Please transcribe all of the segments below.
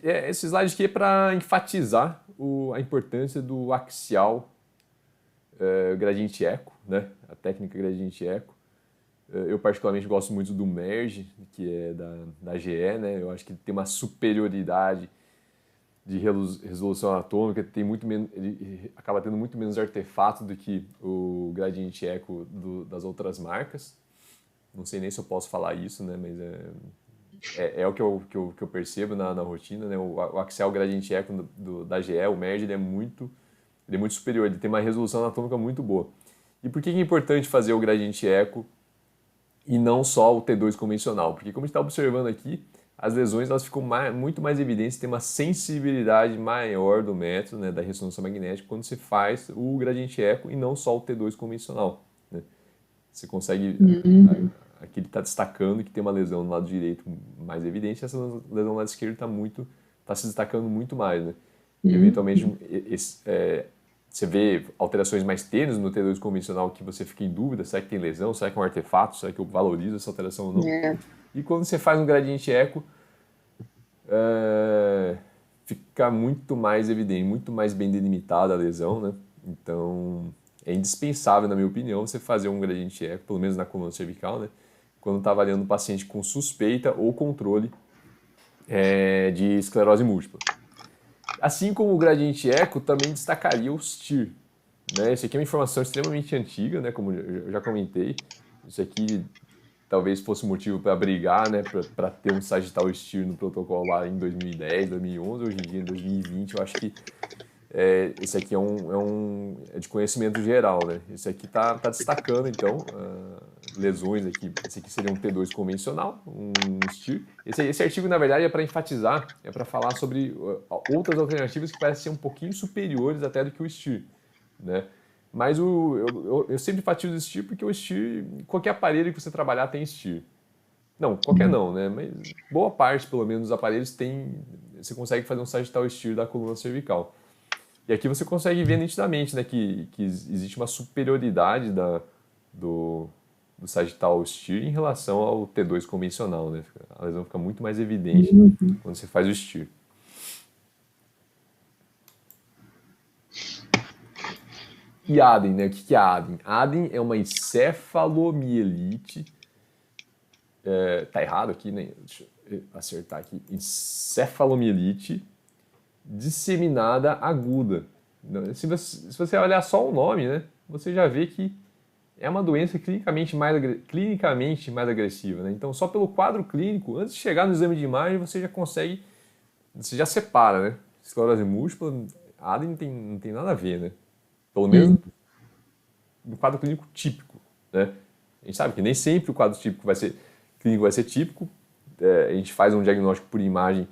Esse slide aqui é para enfatizar a importância do axial gradiente eco, né? A técnica gradiente eco. Eu particularmente gosto muito do merge, que é da GE, né? Eu acho que ele tem uma superioridade de resolução atômica, tem muito menos, ele acaba tendo muito menos artefato do que o gradiente eco das outras marcas. Não sei nem se eu posso falar isso, né? Mas é o que eu percebo na rotina, né? O axial gradiente eco da GE, o merge, ele é muito superior, ele tem uma resolução anatômica muito boa. E por que é importante fazer o gradiente eco e não só o T2 convencional? Porque como a gente está observando aqui, as lesões elas ficam muito mais evidentes, tem uma sensibilidade maior do método, né, da ressonância magnética, quando você faz o gradiente eco e não só o T2 convencional, né? Você consegue, aqui ele está destacando que tem uma lesão no lado direito mais evidente, essa lesão no lado esquerdo está se destacando muito mais, né? Eventualmente, você vê alterações mais tênues no T2 convencional que você fica em dúvida, será que tem lesão, será que é um artefato, será que eu valorizo essa alteração ou não? É. E quando você faz um gradiente eco, fica muito mais evidente, muito mais bem delimitada a lesão, né? Então, é indispensável, na minha opinião, você fazer um gradiente eco, pelo menos na coluna cervical, né? Quando está avaliando um paciente com suspeita ou controle de esclerose múltipla. Assim como o gradiente eco, também destacaria o STIR. Né? Esse aqui é uma informação extremamente antiga, né? Como eu já comentei. Isso aqui talvez fosse motivo para brigar, né? Para ter um sagittal STIR no protocolo lá em 2010, 2011. Hoje em dia, em 2020, eu acho que esse aqui é de conhecimento geral, né? Esse aqui tá destacando, então, lesões aqui. Esse aqui seria um T2 convencional, um STIR. Esse artigo, na verdade, é para enfatizar, é para falar sobre outras alternativas que parecem ser um pouquinho superiores até do que o STIR, né? Mas eu sempre enfatizo o STIR porque o STIR, qualquer aparelho que você trabalhar tem STIR. Não, qualquer não, né? Mas boa parte, pelo menos, dos aparelhos tem. Você consegue fazer um sagittal STIR da coluna cervical. E aqui você consegue ver nitidamente, né, que existe uma superioridade do sagittal STIR em relação ao T2 convencional, né? A lesão fica muito mais evidente quando você faz o STIR. E ADEN, né? O que é ADEN? ADEN é uma encefalomielite. Tá errado aqui, né? Deixa eu acertar aqui. Encefalomielite disseminada aguda. Se você olhar só o nome, né? Você já vê que é uma doença clinicamente mais agressiva, né? Então, só pelo quadro clínico, antes de chegar no exame de imagem, você já separa, né? Esclerose múltipla, ADEN não tem nada a ver, né? Pelo menos no quadro clínico típico, né? A gente sabe que nem sempre o quadro clínico vai ser típico. A gente faz um diagnóstico por imagem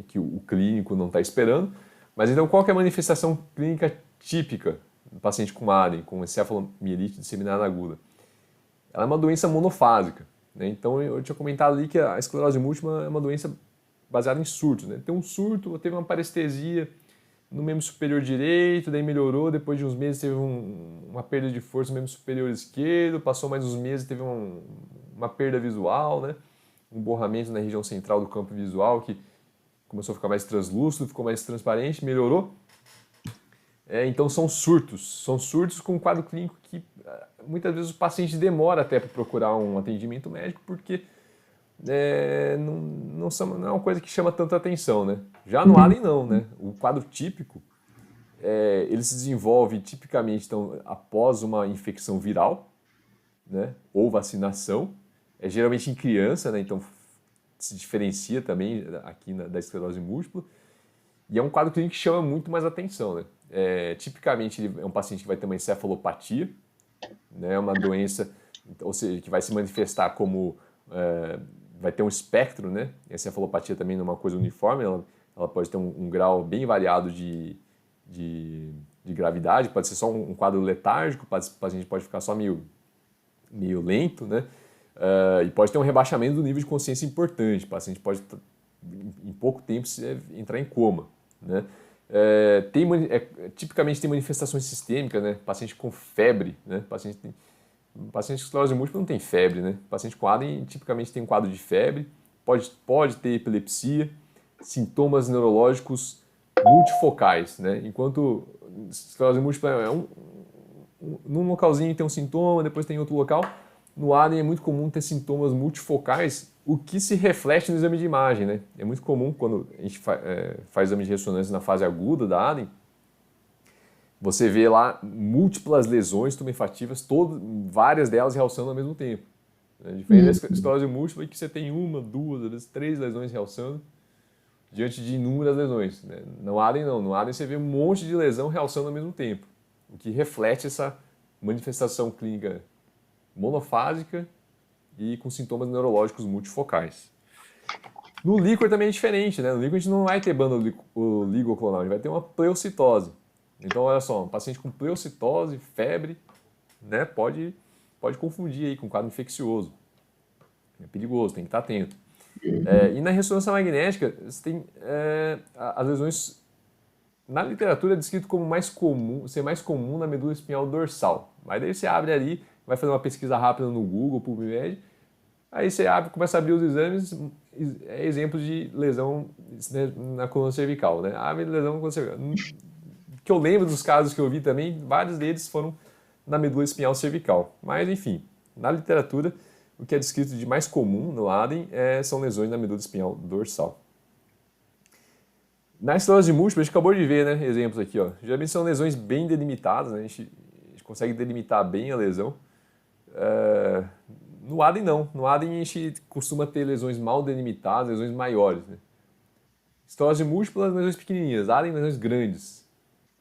que o clínico não está esperando. Mas então, qual que é a manifestação clínica típica do paciente com ADEN, com encefalomielite disseminada aguda? Ela é uma doença monofásica, né? Então, eu tinha comentado ali que a esclerose múltipla é uma doença baseada em surtos, né? Tem um surto, teve uma parestesia no membro superior direito, daí melhorou, depois de uns meses teve uma perda de força no membro superior esquerdo, passou mais uns meses, teve uma perda visual, né? Um borramento na região central do campo visual que começou a ficar mais translúcido, ficou mais transparente, melhorou. Então são surtos com um quadro clínico que muitas vezes o paciente demora até para procurar um atendimento médico porque não é uma coisa que chama tanta atenção, né? Já no ADEN não, né? O quadro típico ele se desenvolve tipicamente então, após uma infecção viral, né? Ou vacinação, geralmente em criança, né? Então se diferencia também aqui da esclerose múltipla. E é um quadro clínico que chama muito mais atenção, né? Tipicamente, ele é um paciente que vai ter uma encefalopatia, né? Uma doença, ou seja, que vai se manifestar como... vai ter um espectro, né? A encefalopatia também não é uma coisa uniforme, ela pode ter um grau bem variado de gravidade, pode ser só um quadro letárgico, o paciente pode ficar só meio lento, né? E pode ter um rebaixamento do nível de consciência importante, o paciente pode, em pouco tempo, entrar em coma, né? Tipicamente tem manifestações sistêmicas, né? Paciente com febre, né? Paciente com esclerose múltipla não tem febre, né? Paciente com ADEN tipicamente tem um quadro de febre, pode ter epilepsia. sintomas neurológicos multifocais, né? Enquanto esclerose múltipla num localzinho tem um sintoma, depois tem outro local, no ADEM é muito comum ter sintomas multifocais, o que se reflete no exame de imagem, né? É muito comum quando a gente faz exame de ressonância na fase aguda da ADEM, você vê lá múltiplas lesões tumefativas, várias delas realçando ao mesmo tempo. Diferente da esclerose múltipla, que você tem uma, duas, às vezes 3 lesões realçando diante de inúmeras lesões. Né? No ADEM não, no ADEM você vê um monte de lesão realçando ao mesmo tempo, o que reflete essa manifestação clínica monofásica e com sintomas neurológicos multifocais. No líquor também é diferente, né? No líquor a gente não vai ter banda oligoclonal, a gente vai ter uma pleocitose. Então, olha só, um paciente com pleocitose, febre, né, pode confundir aí com quadro infeccioso. É perigoso, tem que estar atento. E na ressonância magnética, você tem as lesões, na literatura é descrito como ser mais comum na medula espinhal dorsal. Mas daí você abre ali, vai fazer uma pesquisa rápida no Google, PubMed, aí você começa a abrir os exames, exemplos de lesão na coluna cervical, né? Abre lesão na coluna cervical. Que eu lembro dos casos que eu vi também, vários deles foram na medula espinhal cervical. Mas, enfim, na literatura, o que é descrito de mais comum no ADEM são lesões na medula espinhal dorsal. Na esclerose múltipla, a gente acabou de ver, né, exemplos aqui, ó. Geralmente são lesões bem delimitadas, né, a gente consegue delimitar bem a lesão. No ADEM não, no ADEM a gente costuma ter lesões mal delimitadas, lesões maiores. Né? Esclerose múltipla, lesões pequenininhas, ADEM, lesões grandes,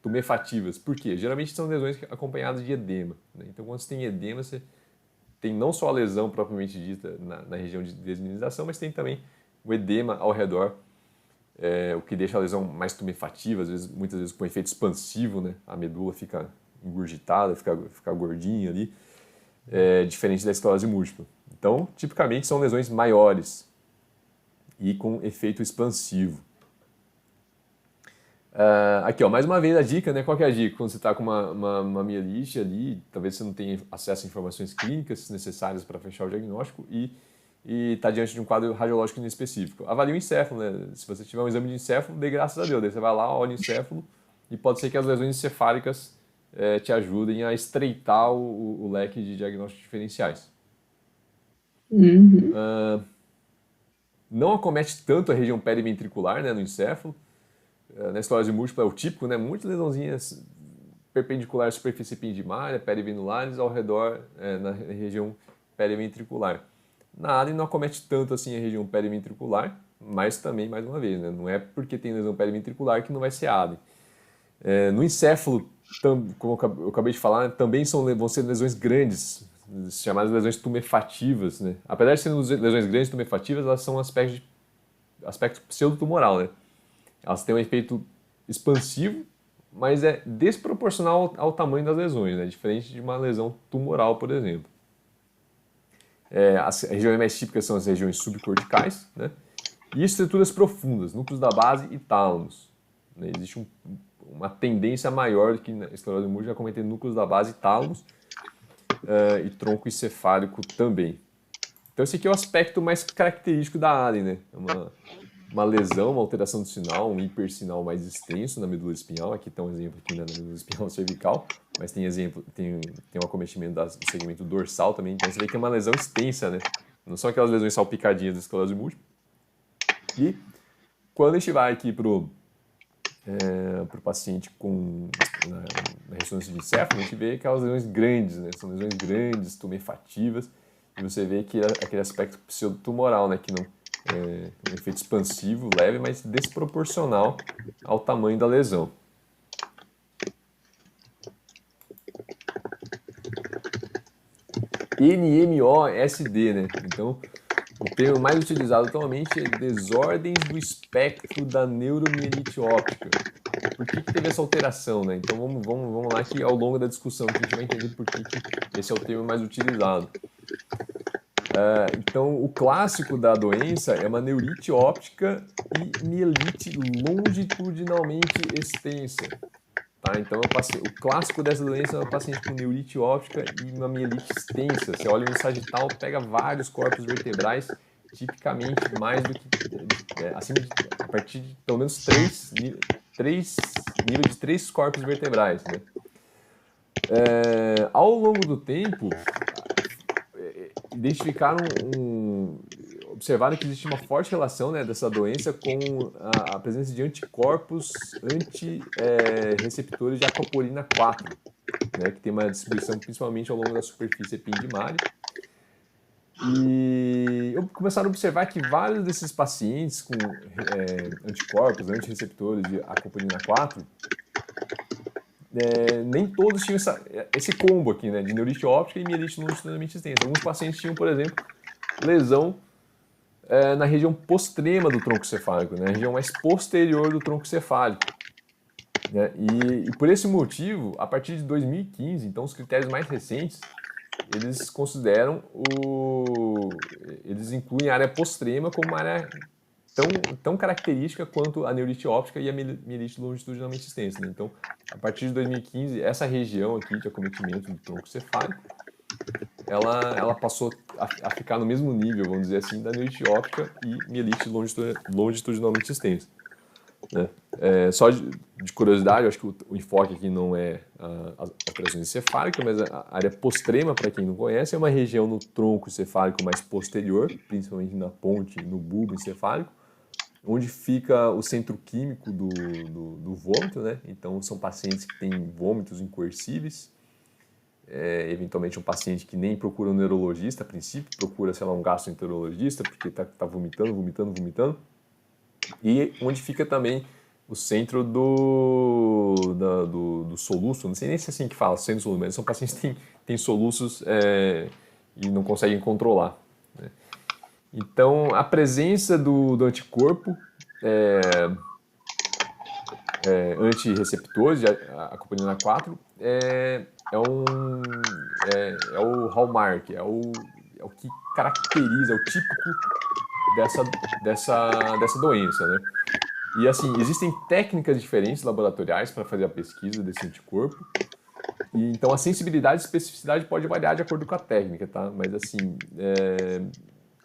tumefativas. Por quê? Geralmente são lesões acompanhadas de edema. Né? Então, quando você tem edema, você tem não só a lesão propriamente dita na região de desmineralização, mas tem também o edema ao redor, o que deixa a lesão mais tumefativa, muitas vezes com efeito expansivo, né? A medula fica engurgitada, fica gordinha ali, diferente da esclerose múltipla. Então, tipicamente são lesões maiores e com efeito expansivo. Aqui, ó, mais uma vez a dica, né? Qual que é a dica? Quando você está com uma mielite ali, talvez você não tenha acesso a informações clínicas necessárias para fechar o diagnóstico e está diante de um quadro radiológico inespecífico. Avalie o encéfalo, né? Se você tiver um exame de encéfalo, dê graças a Deus. Daí você vai lá, olha o encéfalo e pode ser que as lesões encefálicas te ajudem a estreitar o leque de diagnósticos diferenciais. Não acomete tanto a região periventricular, né, no encéfalo. Na esclerose múltipla é o típico, né? Muitas lesãozinhas perpendiculares à superfície epidimária, perivenulares ao redor, na região periventricular. Na ADEM não acomete tanto assim a região periventricular, mas também, mais uma vez, né? Não é porque tem lesão periventricular que não vai ser ADEM. No encéfalo, como eu acabei de falar, também vão ser lesões grandes, chamadas lesões tumefativas, né? Apesar de serem lesões grandes tumefativas, elas são aspecto pseudotumoral, né? Elas têm um efeito expansivo, mas é desproporcional ao tamanho das lesões, né? Diferente de uma lesão tumoral, por exemplo. As regiões mais típicas são as regiões subcorticais, né? E estruturas profundas, núcleos da base e tálamos. Né? Existe uma tendência maior do que na esclerose múltipla a cometer núcleos da base e tálamos e tronco encefálico também. Então esse aqui é o aspecto mais característico da ADEM, né? Uma lesão, uma alteração do sinal, um hipersinal mais extenso na medula espinhal. Aqui está um exemplo aqui, né, na medula espinhal cervical, mas tem um acometimento do segmento dorsal também. Então você vê que é uma lesão extensa, né? Não são aquelas lesões salpicadinhas da esclerose múltipla. E quando a gente vai aqui para o paciente na ressonância de encéfalo, a gente vê aquelas lesões grandes, né? São lesões grandes, tumefativas, e você vê que aquele aspecto pseudotumoral, né? Que não um efeito expansivo, leve, mas desproporcional ao tamanho da lesão. NMOSD, né? Então, o termo mais utilizado atualmente é desordens do espectro da neuromielite óptica. Por que teve essa alteração, né? Então, vamos lá que ao longo da discussão a gente vai entender por que esse é o termo mais utilizado. Então, o clássico da doença é uma neurite óptica e mielite longitudinalmente extensa. Tá? Então, o clássico dessa doença é uma paciente com neurite óptica e uma mielite extensa. Você olha no sagital, pega vários corpos vertebrais, tipicamente mais do que partir de pelo menos três níveis de 3 corpos vertebrais, né? Ao longo do tempo, observaram que existe uma forte relação, né, dessa doença com a presença de anticorpos anti-receptores de aquaporina 4, né, que tem uma distribuição principalmente ao longo da superfície ependimária. E começaram a observar que vários desses pacientes com anticorpos, anti-receptores de aquaporina 4, nem todos tinham esse combo aqui, né, de neurite óptica e mielite longitudinalmente extensa. Alguns pacientes tinham, por exemplo, lesão na região postrema do tronco cefálico, né, na região mais posterior do tronco cefálico. Né, e por esse motivo, a partir de 2015, então os critérios mais recentes, eles consideram eles incluem a área postrema como uma área tão característica quanto a neurite óptica e a mielite longitudinalmente extensa. Né? Então, a partir de 2015, essa região aqui de acometimento do tronco cefálico, ela passou a ficar no mesmo nível, vamos dizer assim, da neurite óptica e mielite longitudinalmente extensa. Né? Só de curiosidade, eu acho que o enfoque aqui não é a alteração encefálica, mas a área postrema, para quem não conhece, é uma região no tronco encefálico mais posterior, principalmente na ponte, no bulbo encefálico, onde fica o centro químico do vômito, né? Então, são pacientes que têm vômitos incoercíveis, eventualmente um paciente que nem procura um neurologista, a princípio, procura, sei lá, um gastroenterologista, porque está vomitando, e onde fica também o centro do soluço, não sei nem se é assim que fala, centro do soluço, mas são pacientes que têm soluços e não conseguem controlar. Né? Então, a presença do anticorpo anti-receptores, a aquaporina 4, é o hallmark, é o que caracteriza, é o típico dessa doença, né? E assim, existem técnicas diferentes laboratoriais para fazer a pesquisa desse anticorpo. E, então a sensibilidade e especificidade pode variar de acordo com a técnica, tá? Mas assim,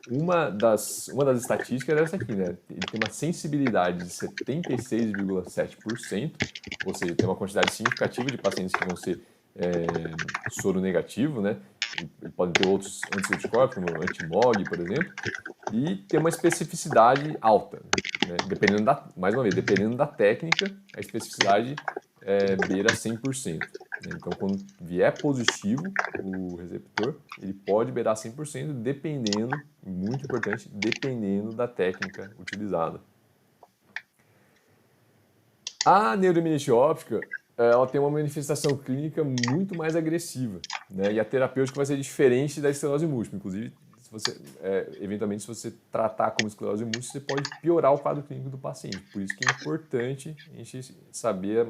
uma das estatísticas é essa aqui, né? Ele tem uma sensibilidade de 76,7%, ou seja, tem uma quantidade significativa de pacientes que vão ser soro negativo, né? E podem ter outros anti-anticorpos, como o anti-MOG, por exemplo, e tem uma especificidade alta, né? Mais uma vez, dependendo da técnica, a especificidade beira 100%. Né? Então, quando vier positivo o receptor, ele pode beirar 100%, dependendo, muito importante, dependendo da técnica utilizada. A neuromielite óptica, ela tem uma manifestação clínica muito mais agressiva, né? E a terapêutica vai ser diferente da esclerose múltipla. Inclusive, eventualmente, se você tratar como esclerose múltipla, você pode piorar o quadro clínico do paciente. Por isso que é importante a gente saber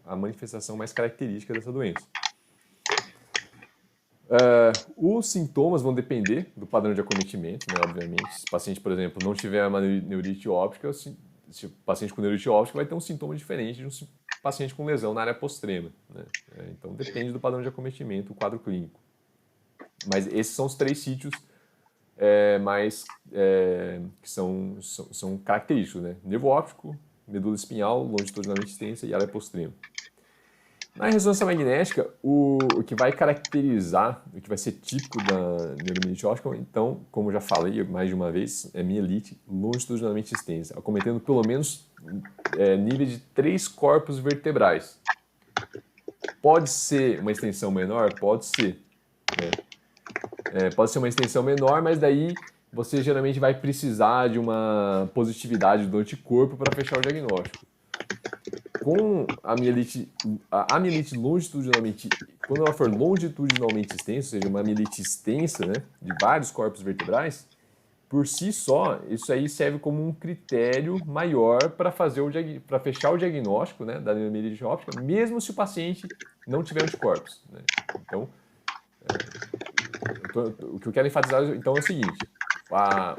a manifestação mais característica dessa doença. Os sintomas vão depender do padrão de acometimento, né, obviamente. Se o paciente, por exemplo, não tiver uma neurite óptica, se o paciente com neurite óptica vai ter um sintoma diferente de um paciente com lesão na área postrema. Né? Então, depende do padrão de acometimento, o quadro clínico. Mas esses são os 3 sítios que são característicos, né? Nervo óptico, medula espinhal, longitudinalmente extensa e área postrema. Na ressonância magnética, o que vai caracterizar, o que vai ser típico da neuromielite óptica, então, como já falei mais de uma vez, é mielite longitudinalmente extensa, acometendo pelo menos nível de 3 corpos vertebrais. Pode ser uma extensão menor? Pode ser. Né? Pode ser uma extensão menor, mas daí você geralmente vai precisar de uma positividade do anticorpo para fechar o diagnóstico. Com a mielite longitudinalmente, quando ela for longitudinalmente extensa, ou seja, uma mielite extensa, né, de vários corpos vertebrais, por si só, isso aí serve como um critério maior para fechar o diagnóstico, né, da neuromielite óptica, mesmo se o paciente não tiver anticorpos. Né? Então, o que eu quero enfatizar então é o seguinte: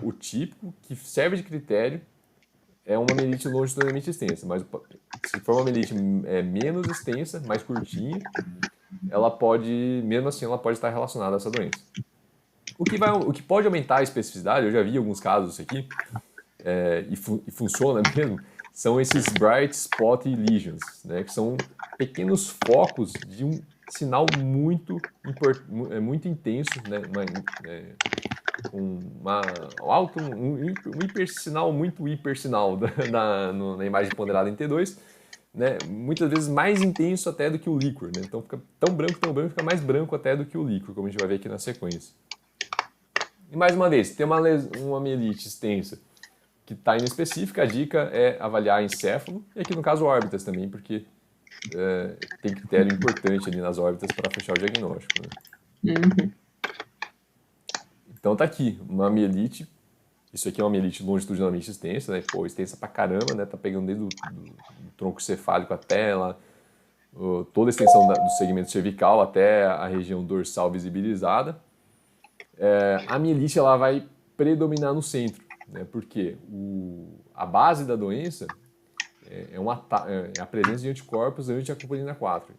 o típico que serve de critério é uma mielite longitudinalmente extensa, mas se for uma mielite menos extensa, mais curtinha, mesmo assim, ela pode estar relacionada a essa doença. O que pode aumentar a especificidade, eu já vi alguns casos aqui, e funciona mesmo, são esses bright spot lesions, né, que são pequenos focos de um sinal muito intenso, né, um hipersinal muito hipersinal na imagem ponderada em T2, né, muitas vezes mais intenso até do que o líquor, né? Então fica tão branco, fica mais branco até do que o líquor, como a gente vai ver aqui na sequência. E mais uma vez, tem uma mielite extensa que está inespecífica, a dica é avaliar encéfalo, e aqui no caso órbitas também, porque tem critério importante ali nas órbitas para fechar o diagnóstico, né? Então tá aqui, uma mielite, isso aqui é uma mielite longitudinalmente extensa, né? Pô, extensa pra caramba, né? Tá pegando desde do tronco cefálico até lá, toda a extensão do segmento cervical até a região dorsal visibilizada. A mielite ela vai predominar no centro, né? Porque a base da doença é a presença de anticorpos anti-aquaporina 4.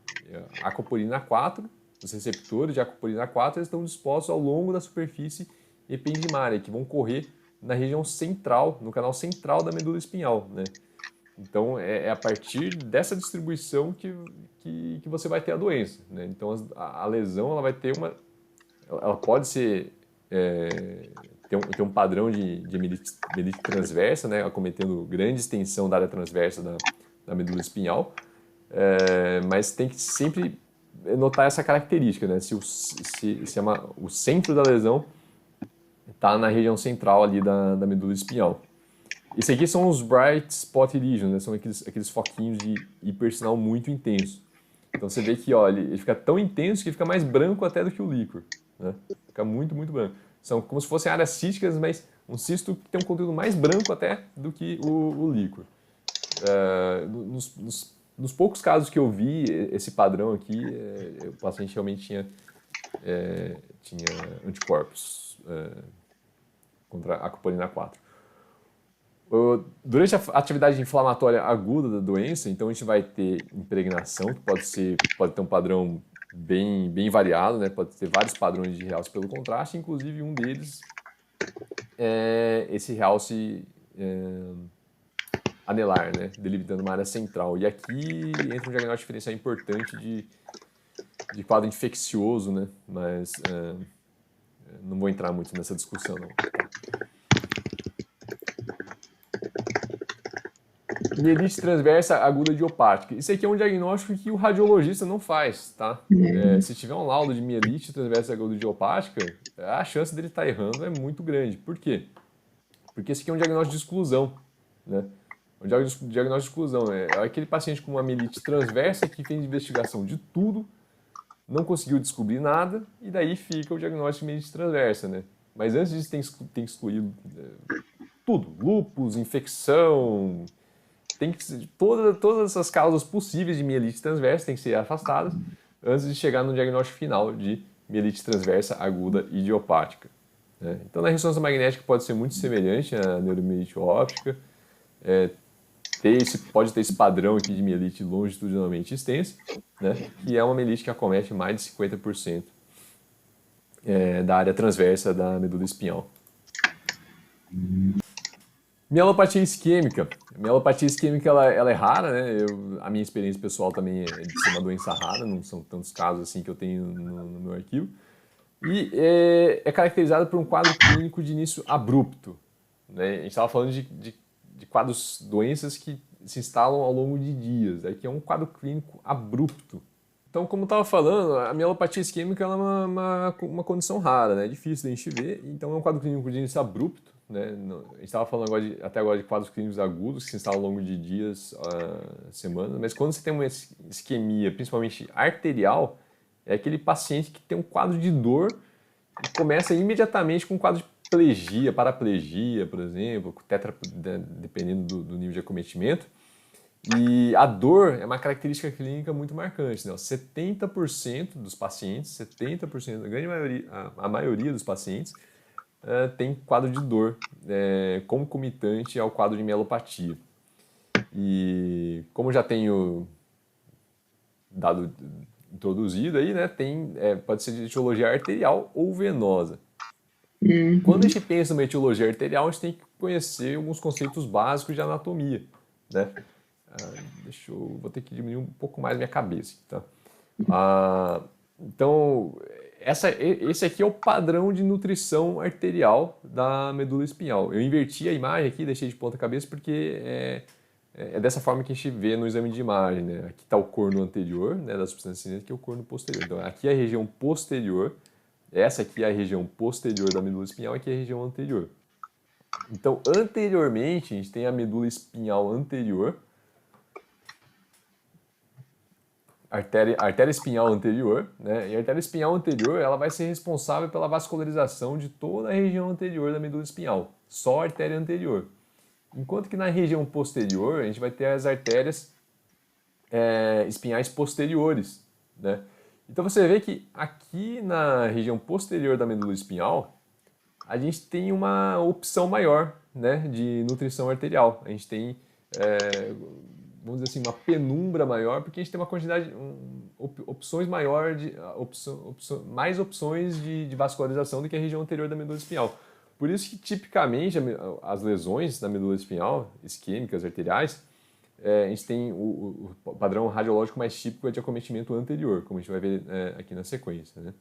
A aquaporina 4, os receptores de aquaporina 4 eles estão dispostos ao longo da superfície ependimária, que vão correr na região central, no canal central da medula espinhal, né? Então, é a partir dessa distribuição que você vai ter a doença, né? Então, a lesão ela vai ter ela pode ser ter um padrão de mielite transversa, né, acometendo grande extensão da área transversa da medula espinhal, mas tem que sempre notar essa característica, né, se o centro da lesão está na região central ali da medula espinhal. Esse aqui são os bright spot lesions, né, são aqueles foquinhos de hipersinal muito intenso. Então você vê que ó, ele fica tão intenso que fica mais branco até do que o líquor, né? Fica muito, muito branco. São como se fossem áreas císticas, mas um cisto que tem um conteúdo mais branco até do que o líquor. Nos poucos casos que eu vi esse padrão aqui, o paciente realmente tinha anticorpos contra a aquaporina 4. Durante a atividade inflamatória aguda da doença, então a gente vai ter impregnação, que pode ter um padrão bem variado, né? Pode ter vários padrões de realce pelo contraste, inclusive um deles é esse realce anelar, né? Delimitando uma área central. E aqui entra um diagnóstico diferencial importante de quadro infeccioso, né? Mas não vou entrar muito nessa discussão, não. Mielite transversa aguda idiopática. Isso aqui é um diagnóstico que o radiologista não faz, tá? Se tiver um laudo de mielite transversa aguda idiopática, a chance dele estar errando é muito grande. Por quê? Porque esse aqui é um diagnóstico de exclusão, né? Um diagnóstico de exclusão é aquele paciente com uma mielite transversa que fez investigação de tudo, não conseguiu descobrir nada, e daí fica o diagnóstico de mielite transversa, né? Mas antes disso tem que excluir tudo, lúpus, infecção, todas as causas possíveis de mielite transversa têm que ser afastadas antes de chegar no diagnóstico final de mielite transversa aguda idiopática, né? Então, na ressonância magnética pode ser muito semelhante à neuromielite óptica, pode ter esse padrão aqui de mielite longitudinalmente extensa, né? Que é uma mielite que acomete mais de 50% da área transversa da medula espinhal. Mielopatia isquêmica. A mielopatia isquêmica ela é rara, né? A minha experiência pessoal também é de ser uma doença rara, não são tantos casos assim que eu tenho no meu arquivo. E é caracterizada por um quadro clínico de início abrupto, né? A gente estava falando de quadros, doenças que se instalam ao longo de dias. Aqui é um quadro clínico abrupto. Então, como eu estava falando, a mielopatia isquêmica ela é uma condição rara, né? É difícil de a gente ver, então é um quadro clínico de início abrupto, né? A gente estava falando até agora de quadros clínicos agudos que se instalam ao longo de dias, semanas, mas quando você tem uma isquemia, principalmente arterial, é aquele paciente que tem um quadro de dor e começa imediatamente com um quadro de plegia, paraplegia, por exemplo, dependendo do nível de acometimento. E a dor é uma característica clínica muito marcante, né? 70% dos pacientes, 70%, a grande maioria, a maioria dos pacientes tem quadro de dor concomitante ao quadro de mielopatia. E como já tenho dado introduzido aí, né, pode ser de etiologia arterial ou venosa. Quando a gente pensa numa etiologia arterial, a gente tem que conhecer alguns conceitos básicos de anatomia, né? Vou ter que diminuir um pouco mais minha cabeça, tá? Então, esse aqui é o padrão de nutrição arterial da medula espinhal. Eu inverti a imagem aqui, deixei de ponta cabeça, porque é dessa forma que a gente vê no exame de imagem, né? Aqui está o corno anterior, né, da substância cinzenta, aqui é o corno posterior. Então, aqui é a região posterior, essa aqui é a região posterior da medula espinhal, aqui é a região anterior. Então, anteriormente, a gente tem a medula espinhal anterior, artéria espinhal anterior, né? E a artéria espinhal anterior, ela vai ser responsável pela vascularização de toda a região anterior da medula espinhal, só a artéria anterior. Enquanto que na região posterior, a gente vai ter as artérias espinhais posteriores, né? Então você vê que aqui na região posterior da medula espinhal, a gente tem uma opção maior, né, de nutrição arterial. A gente tem, vamos dizer assim, uma penumbra maior, porque a gente tem uma quantidade, opções maior, mais opções de vascularização do que a região anterior da medula espinhal. Por isso que, tipicamente, as lesões da medula espinhal, isquêmicas, arteriais, a gente tem o padrão radiológico mais típico de acometimento anterior, como a gente vai ver aqui na sequência, né?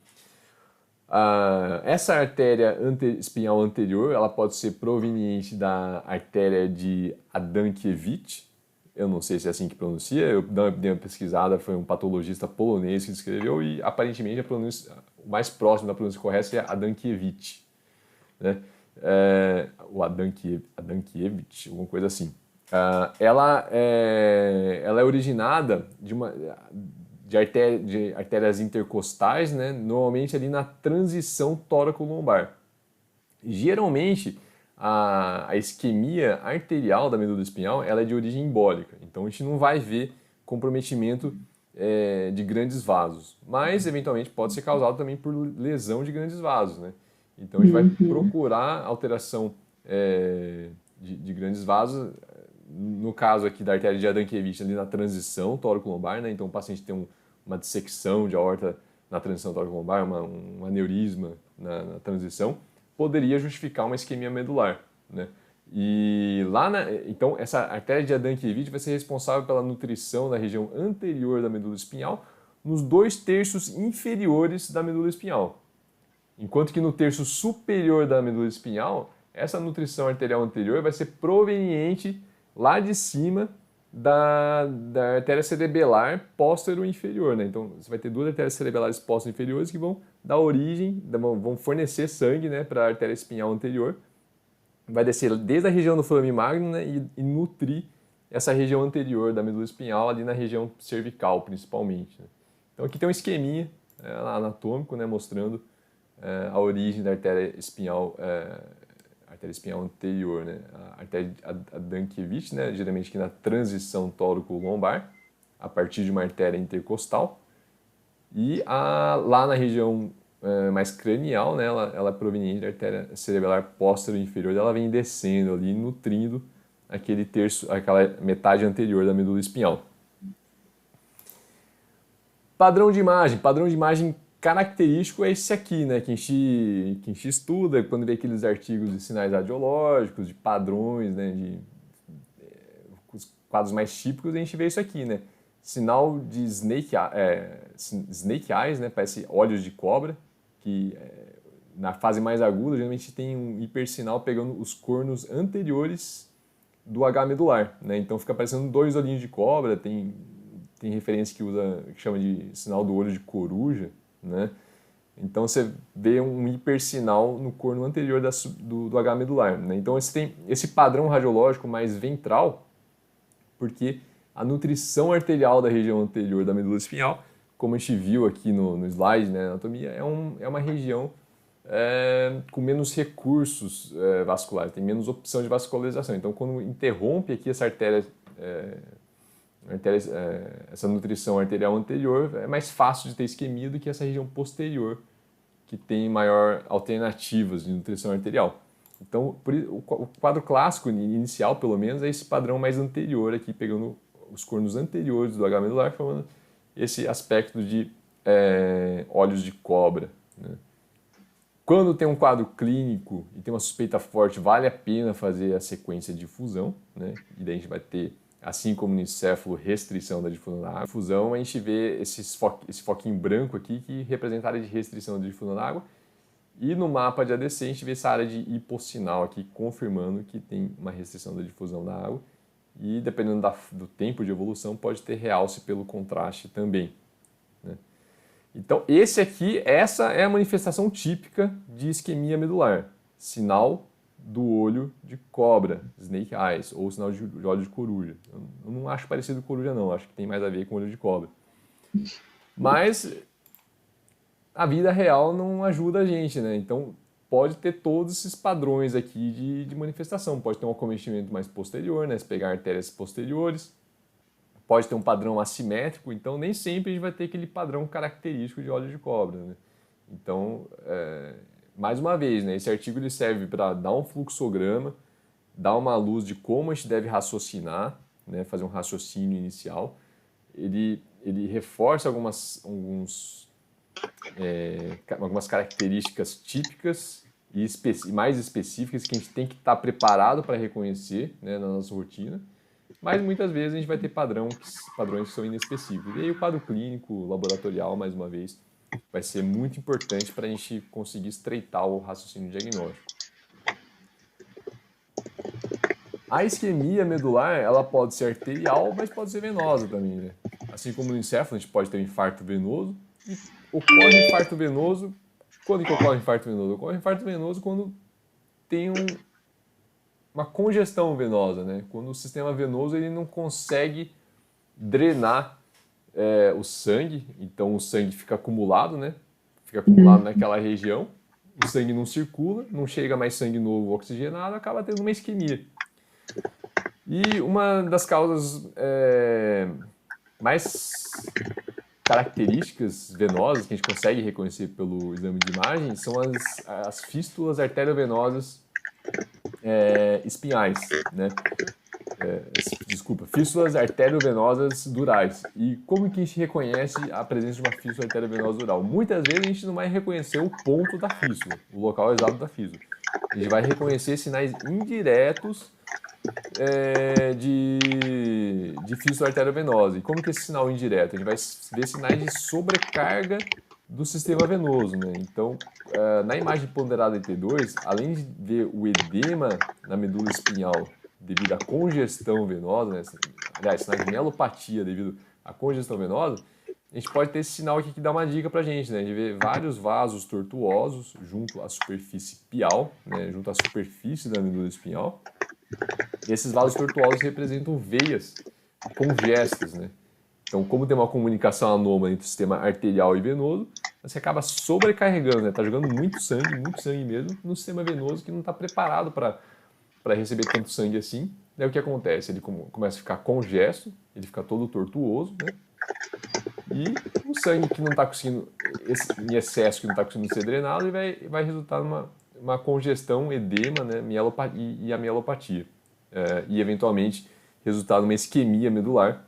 Essa artéria espinhal anterior, ela pode ser proveniente da artéria de Adamkiewicz, eu não sei se é assim que pronuncia, eu dei uma pesquisada, foi um patologista polonês que descreveu e aparentemente o mais próximo da pronúncia correta é Adamkiewicz, né? O Adamkiewicz, alguma coisa assim. Ela é originada de artérias intercostais, né? Normalmente ali na transição tóraco-lombar. Geralmente, a isquemia arterial da medula espinhal ela é de origem embólica, então a gente não vai ver comprometimento de grandes vasos, mas eventualmente pode ser causado também por lesão de grandes vasos, né? Então a gente vai procurar alteração de grandes vasos, no caso aqui da artéria de Adamkiewicz ali na transição tóraco-lombar, né? Então o paciente tem uma dissecção de aorta na transição tóraco-lombar, um aneurisma na transição, poderia justificar uma isquemia medular, né? E então essa artéria de Adamkiewicz vai ser responsável pela nutrição da região anterior da medula espinhal nos 2/3 inferiores da medula espinhal. Enquanto que no terço superior da medula espinhal, essa nutrição arterial anterior vai ser proveniente lá de cima da artéria cerebelar póstero-inferior, né? Então, você vai ter duas artérias cerebelares póstero-inferiores que vão dar origem, vão fornecer sangue, né, para a artéria espinhal anterior. Vai descer desde a região do foramen magnum, né, e nutrir essa região anterior da medula espinhal, ali na região cervical, principalmente, né? Então, aqui tem um esqueminha anatômico, né, mostrando a origem da artéria espinhal anterior, né? A artéria Adamkiewicz, né? Geralmente aqui na transição tóraco-lombar, a partir de uma artéria intercostal. E lá na região mais cranial, né? Ela é proveniente da artéria cerebelar póstero-inferior, ela vem descendo ali, nutrindo aquela metade anterior da medula espinhal. Padrão de imagem característico é esse aqui, né, que a gente estuda quando vê aqueles artigos de sinais radiológicos, de padrões, né, os quadros mais típicos, a gente vê isso aqui, né, sinal de snake eyes, né, parece olhos de cobra, que na fase mais aguda geralmente tem um hipersinal pegando os cornos anteriores do H medular, né, então fica parecendo dois olhinhos de cobra, tem referência que chama de sinal do olho de coruja, né? Então você vê um hipersinal no corno anterior do H medular, né? Então você tem esse padrão radiológico mais ventral, porque a nutrição arterial da região anterior da medula espinhal, como a gente viu aqui no slide, né, anatomia, é uma região com menos recursos vasculares, tem menos opção de vascularização. Então quando interrompe aqui essa artéria essa nutrição arterial anterior, é mais fácil de ter isquemia do que essa região posterior, que tem maior alternativas de nutrição arterial. Então, o quadro clássico inicial, pelo menos, é esse padrão mais anterior aqui, pegando os cornos anteriores do H medular, formando esse aspecto de olhos de cobra, né? Quando tem um quadro clínico e tem uma suspeita forte, vale a pena fazer a sequência de difusão, né? E daí a gente vai ter, assim como no encéfalo, restrição da difusão da água. Difusão, a gente vê esse foquinho branco aqui que representa a área de restrição da difusão da água. E no mapa de ADC a gente vê essa área de hipossinal aqui, confirmando que tem uma restrição da difusão da água. E dependendo do tempo de evolução, pode ter realce pelo contraste também, né? Então, essa é a manifestação típica de isquemia medular. Sinal do olho de cobra, snake eyes, ou sinal de olho de coruja. Eu não acho parecido com coruja, não. Acho que tem mais a ver com olho de cobra. Mas a vida real não ajuda a gente, né? Então, pode ter todos esses padrões aqui de manifestação. Pode ter um acometimento mais posterior, né? Se pegar artérias posteriores. Pode ter um padrão assimétrico, então nem sempre a gente vai ter aquele padrão característico de olho de cobra, né? Então, mais uma vez, né, esse artigo ele serve para dar um fluxograma, dar uma luz de como a gente deve raciocinar, né, fazer um raciocínio inicial. Ele reforça algumas características típicas e mais específicas que a gente tem que estar preparado para reconhecer, né, na nossa rotina. Mas muitas vezes a gente vai ter padrões que são inespecíficos. E aí o quadro clínico, laboratorial, mais uma vez, vai ser muito importante para a gente conseguir estreitar o raciocínio diagnóstico. A isquemia medular, ela pode ser arterial, mas pode ser venosa também, né? Assim como no encéfalo, a gente pode ter um infarto venoso. E ocorre infarto venoso. Quando que ocorre infarto venoso? Ocorre infarto venoso quando tem uma congestão venosa, né? Quando o sistema venoso ele não consegue drenar o sangue, então o sangue fica acumulado, né? Fica acumulado naquela região, o sangue não circula, não chega mais sangue novo oxigenado, acaba tendo uma isquemia. E uma das causas mais características venosas que a gente consegue reconhecer pelo exame de imagem são as fístulas arteriovenosas espinhais, né? Fístulas arteriovenosas durais. E como que a gente reconhece a presença de uma fístula arteriovenosa dural? Muitas vezes a gente não vai reconhecer o ponto da fístula, o local exato da fístula. A gente vai reconhecer sinais indiretos de fístula arteriovenosa. E como que é esse sinal indireto? A gente vai ver sinais de sobrecarga do sistema venoso, né? Então, na imagem ponderada T2, além de ver o edema na medula espinhal devido à congestão venosa, né? Aliás, sinais de mielopatia devido à congestão venosa, a gente pode ter esse sinal aqui que dá uma dica pra gente, né? A gente vê vários vasos tortuosos junto à superfície pial, né? Junto à superfície da medula espinhal. E esses vasos tortuosos representam veias congestas, né? Então, como tem uma comunicação anômala entre o sistema arterial e venoso, você acaba sobrecarregando, né? Tá jogando muito sangue mesmo, no sistema venoso que não está preparado para receber tanto sangue assim. Daí o que acontece? Ele começa a ficar congesto, ele fica todo tortuoso, né? E o sangue que não está conseguindo, em excesso que não está conseguindo ser drenado, vai resultar numa congestão, edema, né? E a mielopatia. E eventualmente resultar numa isquemia medular,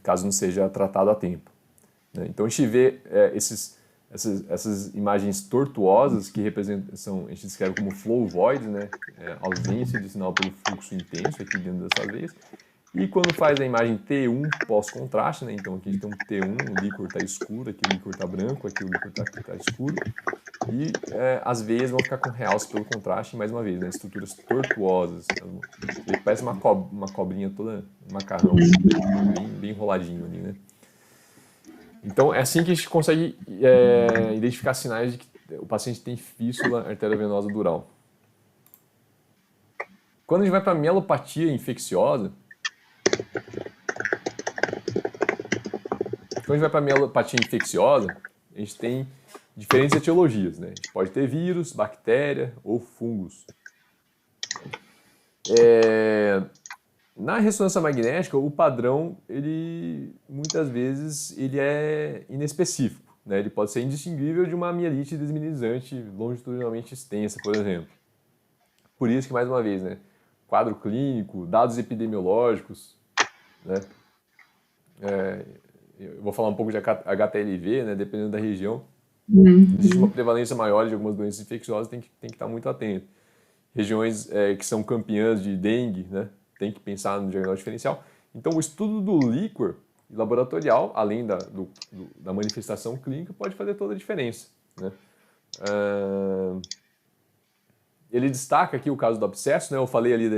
caso não seja tratado a tempo, né? Então a gente vê essas imagens tortuosas que representam, a gente descreve como flow void, né? Ausência de sinal pelo fluxo intenso aqui dentro dessas veias. E quando faz a imagem T1 pós-contraste, né? Então aqui a gente tem um T1, o líquor está escuro, aqui o líquor está branco, aqui o líquor está escuro. E as veias vão ficar com realce pelo contraste, mais uma vez, né? Estruturas tortuosas. Ele parece uma cobrinha toda, um macarrão, bem enroladinho ali, né? Então é assim que a gente consegue identificar sinais de que o paciente tem fístula arteriovenosa dural. Quando a gente vai para a mielopatia infecciosa, a gente tem diferentes etiologias, né? A gente pode ter vírus, bactéria ou fungos. Na ressonância magnética, o padrão, muitas vezes, ele é inespecífico, né? Ele pode ser indistinguível de uma mielite desmineralizante longitudinalmente extensa, por exemplo. Por isso que, mais uma vez, né? Quadro clínico, dados epidemiológicos, né? Eu vou falar um pouco de HTLV, né? Dependendo da região. Existe uma Uhum. prevalência maior de algumas doenças infecciosas, tem que estar muito atento. Regiões que são campeãs de dengue, né? Tem que pensar no diagnóstico diferencial. Então, o estudo do líquor laboratorial, além da manifestação clínica, pode fazer toda a diferença, né? Ah, ele destaca aqui o caso do abscesso, né? Eu falei ali,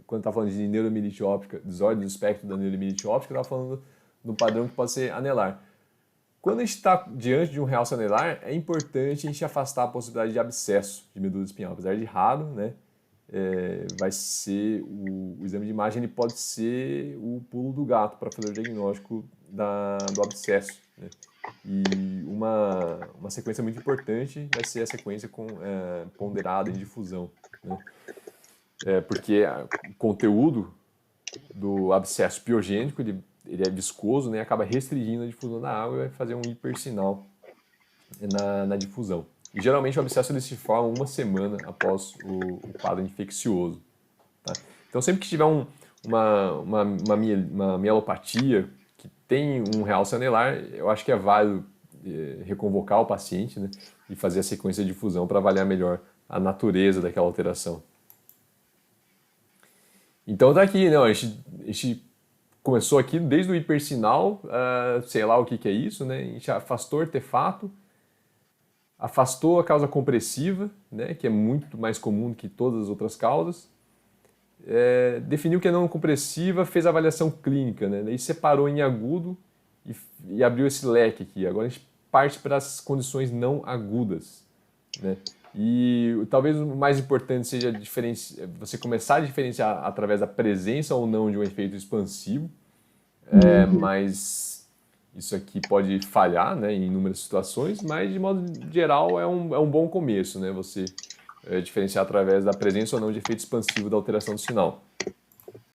quando estava falando de neuromielite óptica, desordem do espectro da neuromielite óptica, eu estava falando do padrão que pode ser anelar. Quando a gente está diante de um realce anelar, é importante a gente afastar a possibilidade de abscesso de medula espinhal. Apesar de raro, né? Vai ser o exame de imagem, ele pode ser o pulo do gato para fazer o diagnóstico do abscesso, né? E uma sequência muito importante vai ser a sequência ponderada em difusão, né? Porque o conteúdo do abscesso piogênico, ele é viscoso, né? Acaba restringindo a difusão da água e vai fazer um hipersinal na difusão. E geralmente o abscesso ele se forma uma semana após o quadro infeccioso. Tá? Então sempre que tiver uma mielopatia que tem um realce anelar, eu acho que é válido reconvocar o paciente, né, e fazer a sequência de difusão para avaliar melhor a natureza daquela alteração. Então tá aqui, né? A gente começou aqui desde o hipersinal, sei lá o que é isso, né? A gente afastou o artefato, afastou a causa compressiva, né? Que é muito mais comum que todas as outras causas. Definiu que é não compressiva, fez a avaliação clínica, né? Daí separou em agudo e abriu esse leque aqui. Agora a gente parte para as condições não agudas, né? E talvez o mais importante seja você começar a diferenciar através da presença ou não de um efeito expansivo, Uhum. mas isso aqui pode falhar, né, em inúmeras situações, mas de modo geral é um bom começo, né? Você diferenciar através da presença ou não de efeito expansivo da alteração do sinal.